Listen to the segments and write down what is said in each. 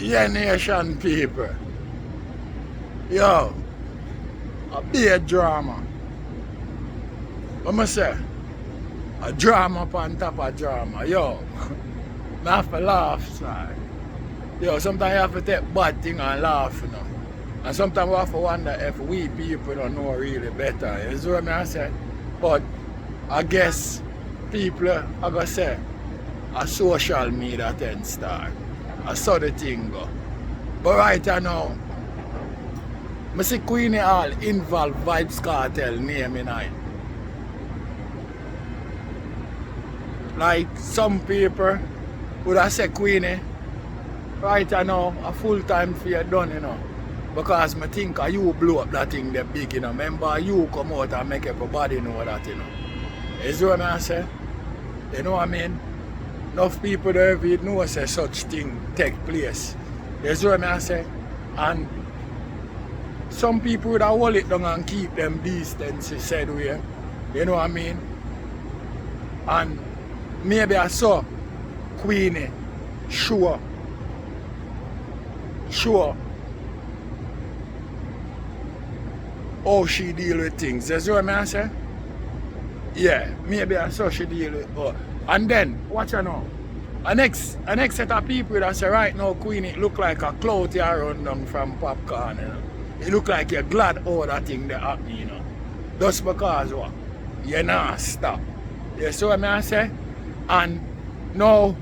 Yeah, nation people. Yo, a big drama. What I say? A drama upon top of drama. Yo, I have to laugh, sir. Yo, sometimes you have to take bad thing and laugh, you know. And sometimes we have to wonder if we people don't know really better. You see what I say? But I guess people are going to say a social media 10 star. I saw the thing go. But right now, I see Queenie all involved vybz cartel name in it. Like some people would have said Queenie, right now, a full-time for you done, you know. Because I think you blow up that thing that big, you know. Remember, you come out and make everybody know that, you know. You see what I say? You know what I mean? Enough people don't even know say such thing take place. You see what I say? And some people would have hold it down and keep them decency said way. You know what I mean? And maybe I saw Queenie sure how she deal with things. You see what I say? Yeah, maybe I saw she deal with and then, watch her now. A next set of people that say right now Queenie look like a clout you run down from Popcaan, you know. It look like you're glad all that thing that happened, you know. Just because what? You're not stop. You see what I say? And now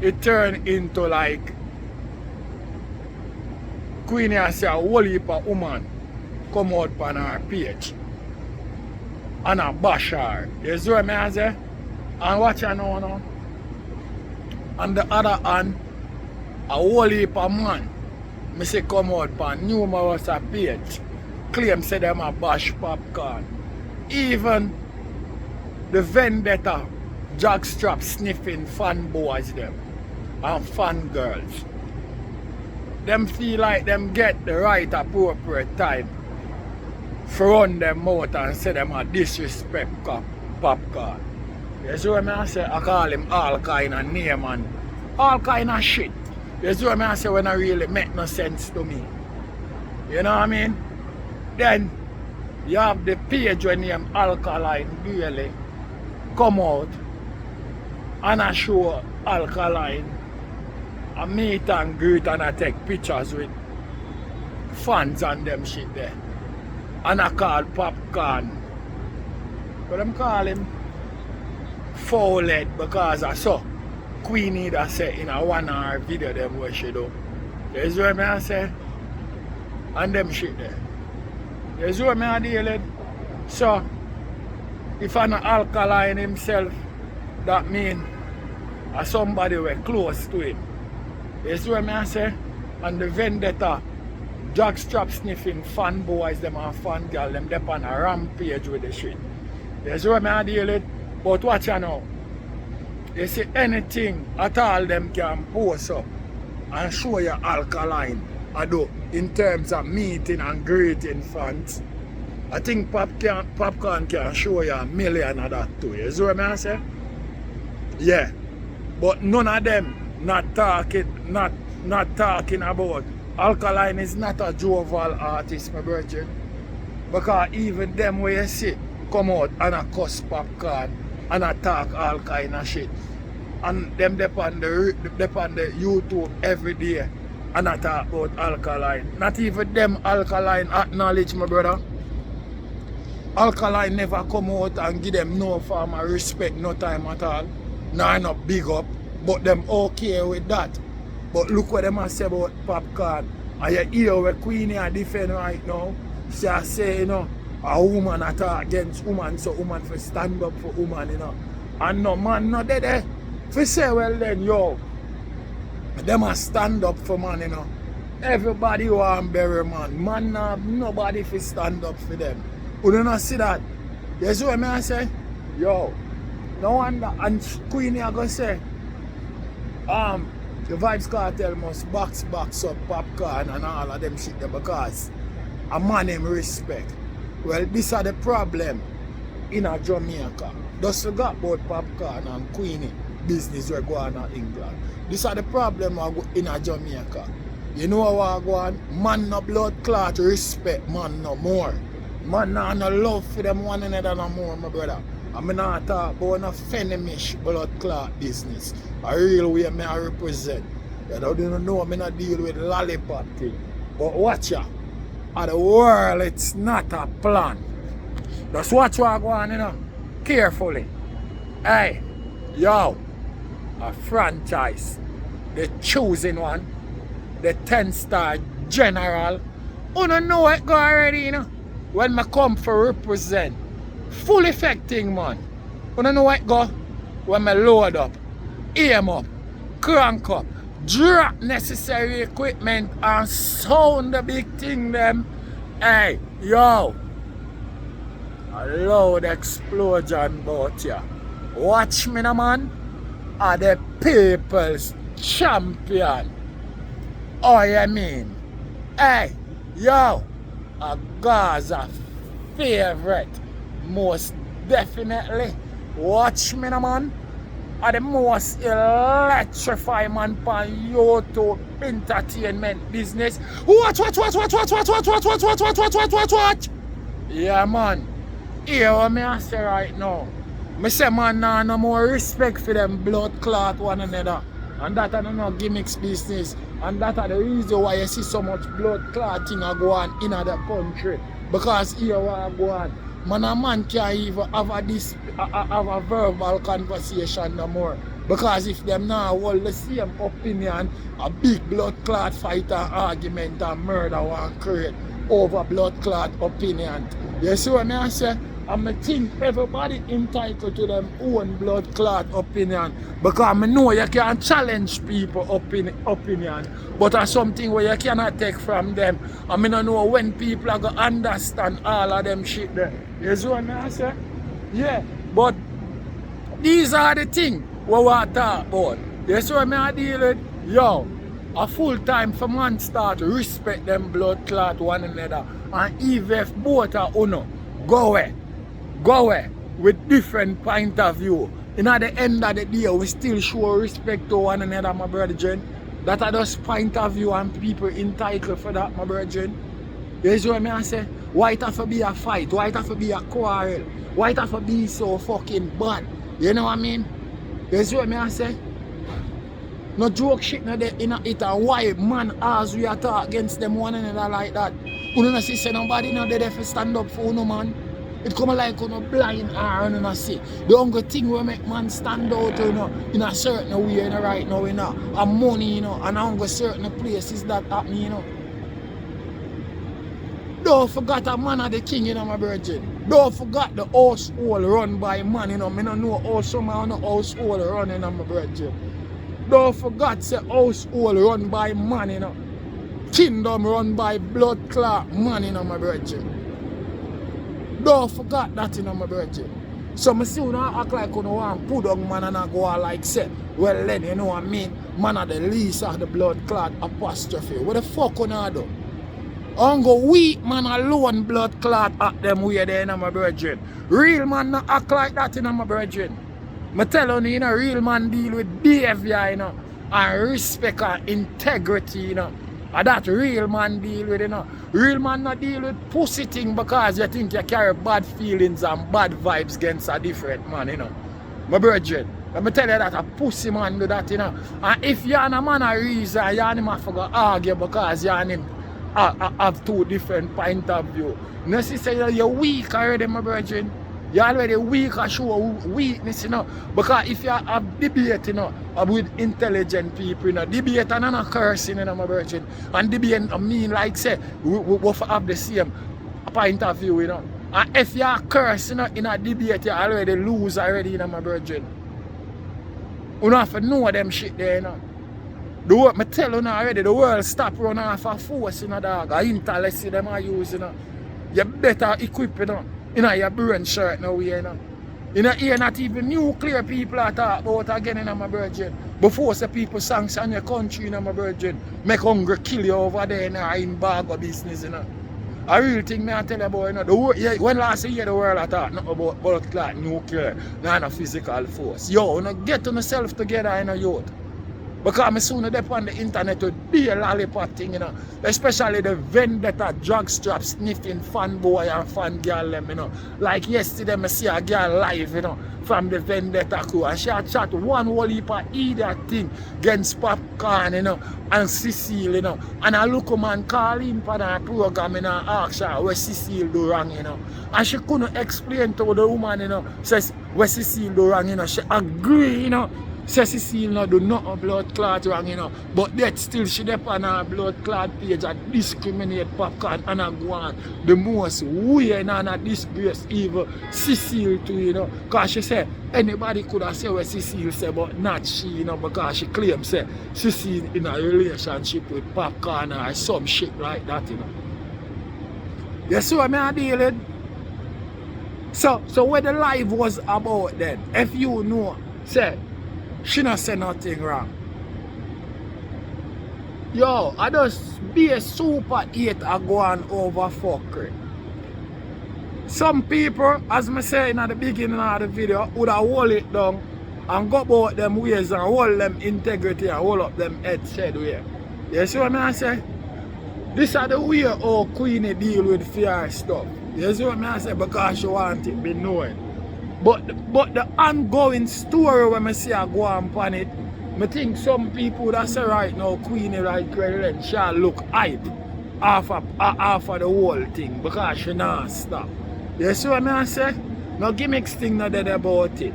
it turned into like Queenie has say a whole heap of woman come out on her page and a bash her. You see what I say? And watch her now. On the other hand, a whole heap of man I say come out on numerous page claim say them a bash Popcaan. Even the vendetta, jockstrap, sniffing fanboys them and fangirls. Them feel like them get the right appropriate time for run them out and say them a disrespect Popcaan. You see what I say? I call him all kind of name and all kind of shit. You see what I say when I really make no sense to me. You know what I mean? Then you have the page when name Alkaline really come out and I show Alkaline a meet and greet and I take pictures with fans and them shit there. And I call Popcaan. But them call him foul-head because I saw Queenie that say in a 1 hour video them what she do. You see what I say? And them shit there. You see what I deal with? So if I'm not Alkaline himself, that mean somebody were close to him. You see what I say? And the vendetta, jockstrap sniffing fanboys them and fangirl them they on a rampage with the shit. You see what I deal with? But watch you now. You see anything at all them can post up and show you Alkaline I do in terms of meeting and greeting fans. I think Popcaan can show you 1 million of that too. You see what I say? Yeah. But none of them not talking about Alkaline is not a jovial artist, my brother. Because even them where you see come out and a cuss Popcaan and attack all kind of shit. And them depend the YouTube every day and I talk about Alkaline. Not even them Alkaline acknowledge, my brother. Alkaline never come out and give them no form of respect, no time at all. Nah, not big up. But them okay with that. But look what them say about Popcaan. And you hear where Queenie are defend right now. She say, you know, a woman attack against woman, so woman for stand up for woman, you know. And no man no dead. For say, well then, yo, them a stand up for man, you know. Everybody want bury man. Man have nobody for stand up for them. You don't see that? You see what I say? Yo, no wonder. And Queenie are gonna say, the vybz cartel must box up Popcaan and all of them shit there because a man him respect. Well, this are the problem in a Jamaica. Just forgot about Popcaan and Queenie business we go on in England. This are the problem in a Jamaica. You know what I go on? Man no blood clot respect man no more. Man no love for them one another no more, my brother. I mean not talk about no fenemish blood clot business. A real way me I represent. You don't know me not deal with lollipop thing. But watch ya. At the world it's not a plan. Just watch what I go on, you know. Carefully. Hey, yo, a franchise. The choosing one. The 10-star general. You don't know it go already, you know. When I come for represent. Full effecting, man. You don't know what go. When I load up, aim up, crank up, drop necessary equipment and sound the big thing them. Hey, yo. A loud explosion bout ya. Watch me now, man. Are the people's champion. Oh, you mean? Hey, yo, a Gaza favorite. Most definitely. Watch me now, man. Are the most electrifying man pan YouTube entertainment business. Watch. Yeah, man. Hear what me I say right now. Me say man nah no more respect for them blood clot one another. And that are no gimmicks business. And that are the reason why you see so much blood clotting go on in the country. Because here what I go on. Man a man can't even have a verbal conversation no more. Because if them now hold the same opinion, a big blood clot fight and argument and murder one create over blood clot opinion. You see what I say? And I think everybody entitled to them own blood clot opinion. Because I know you can challenge people opinion. But that's something where you cannot take from them. I mean I know when people are going to understand all of them shit there. You see what I say? Yeah. But these are the things we want to talk about. You see what I deal with? Yo. A full time for man start to respect them blood clot one another. And even if both are uno, go away with different point of view. And at the end of the day, we still show respect to one another, my brethren. That are just point of view and people entitled for that, my brethren. You see what I say? Why it have to be a fight? Why it have to be a quarrel? Why it have to be so fucking bad? You know what I mean? You see what I say? No joke shit no there in it, and why man as we attack against them one another like that. You don't see say nobody no there for stand up for no man. It come like no blind eye and you see. The only thing we make man stand out in a certain way right now, and money, and only certain places that happen, Don't forget a man of the king, my brethren. Don't forget the household run by man, I don't know how some of the household run, my brethren. Don't forget the household run by man, Kingdom run by blood clot man, my brethren. Don't forget that, my brethren. So I see you act like you want to put on man and I go like say, well then, you know what I mean? Man are the least of the blood clot apostrophe. What the fuck you do? I'm go weak man alone blood clot at them way there, my brethren. Real man not act like that, my brethren. I tell you, real man deal with behavior, and respect and integrity, And that real man deal with, Real man not deal with pussy thing because you think you carry bad feelings and bad vibes against a different man, My brethren, let me tell you that a pussy man do that, And if you're a man of reason, you and him have to go argue because you and him have two different point of view. Necessarily you're weak already, my brethren. You're already weak and show weakness, Because if you have debate, with intelligent people, debate and not cursing, my brethren. And debate mean like say, we have the same point of view, And if you are cursing in a debate, you already lose already, my brethren. You don't have to know them shit there, The world, I tell you already, the world stop running off a force, dog. A intellect them are using, You better equip, your brain shirt now, here not even nuclear people are talk about again, my brethren. Before the people sanction your country, my brethren. Make hunger kill you over there, in bag of business, A real thing me I tell you about, the world, when last year the world I talk nothing about blood clot, nuclear, not a physical force. Yo, get yourself together, youth. Because I'm soon up on the internet with be a lollipop thing, you know. Especially the vendetta, jockstrap, sniffing fanboy and fan girl them, you know. Like yesterday I see a girl live, you know, from the vendetta crew. And she had chat one whole heap of idiot thing against Popcaan, you know, and Cecile, you know. And I look a man call in for that program, you know, and ask her where Cecile do wrong, you know. And she couldn't explain to the woman, you know, says where Cecile do wrong, you know. She agree, you know. Say Cecile no do nothing blood clot wrong, you know. But that still she dep on her blood clot page and discriminate Popcaan and I go on the most weird and a disgrace evil Cecile too, you know. Cause she say anybody could have said what Cecile say, but not she, you know, because she claims say Cecile in a relationship with Popcaan or some shit like that, you know. You see what I deal with? So what the live was about then, if you know, say she not say nothing wrong. Yo, I just be a super 8 a go on over fuckery. Some people, as I say in the beginning of the video, would have hold it down and go about them ways and hold them integrity and hold up them head said way. You see what I say? This is the way how Queenie deal with fear stuff. You see what I say? Because she want it be known. But the ongoing story when I see her go on it, I think some people that say right now Queenie right then shall look hype off of the whole thing because she not stop. You see what I say? No gimmicks thing not dead about it.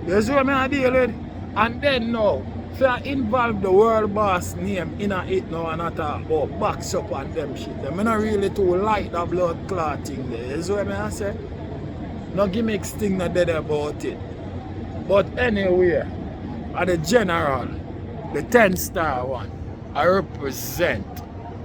You see what I deal with? And then now, if I involve the world boss name in it now and I talk about backs up on them shit, I not really too like the blood clot thing there. You see what I say? No gimmicks thing not dead about it. But anyway, at the general, the 10-star one, I represent.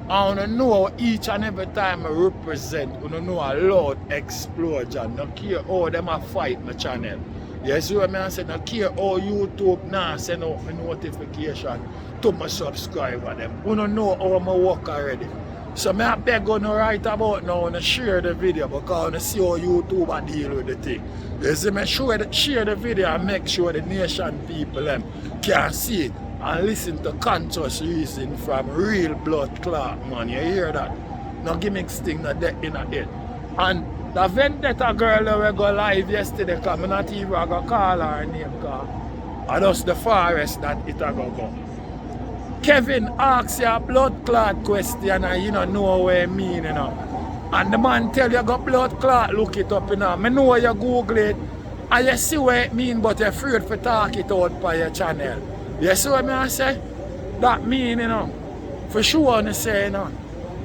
I want to know each and every time I represent, I want to know a loud explosion. No care how them a fight my channel. You see what I say? No care how YouTube now send out my notification to my subscriber them. I don't know how I work already. So I beg on right about now and share the video because I see how YouTube deal with the thing. You see me share the video and make sure the nation people them can see it and listen to conscious reason from real blood clot man. You hear that? No gimmicks thing not that in a head. And the vendetta girl that we go live yesterday because I'm not even going to call her name because I just the forest that it a go. Kevin asks you a blood clot question and you don't know what I mean, you know. And the man tell you got blood clot, look it up, you know. I know you Google it and you see what it mean, but you're afraid to talk it out by your channel. You see what I say? That mean, you know, for sure I say, you know,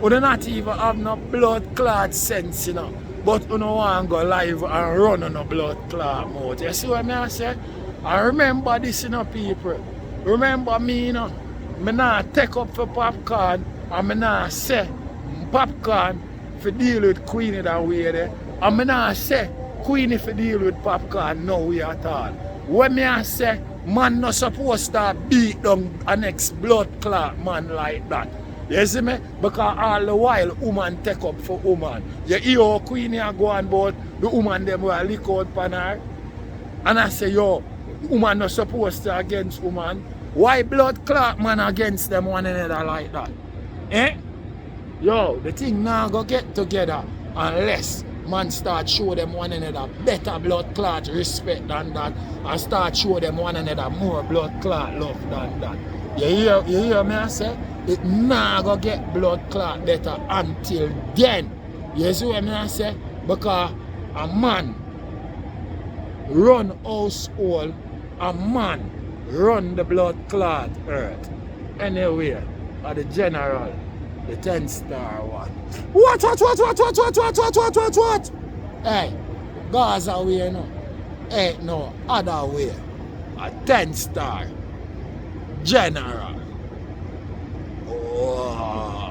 you do not even have no blood clot sense, you know. But you don't want to go live and run on a blood clot mode. You see what I say? And remember this, you know, people. Remember me, you know. I not take up for Popcaan and I not say Popcaan for deal with Queenie that way there. And I not say Queenie for deal with Popcaan no way at all. When I say man not supposed to beat down an ex-blood clot man like that. You see me? Because all the while woman take up for woman. You hear how Queenie are going about the woman them will lick out pan her. And I say yo, woman not supposed to against woman. Why blood clot man against them one another like that? Eh? Yo, the thing now go get together unless man start show them one another better blood clot respect than that and start show them one another more blood clot love than that. You hear me I say? It now go get blood clot better until then. You see what I say? Because a man run household, a man run the blood clot earth. Anyway, at the general, the 10-star one. What? Hey, Gaza way no. Ain't no other way. A 10-star general. Oh.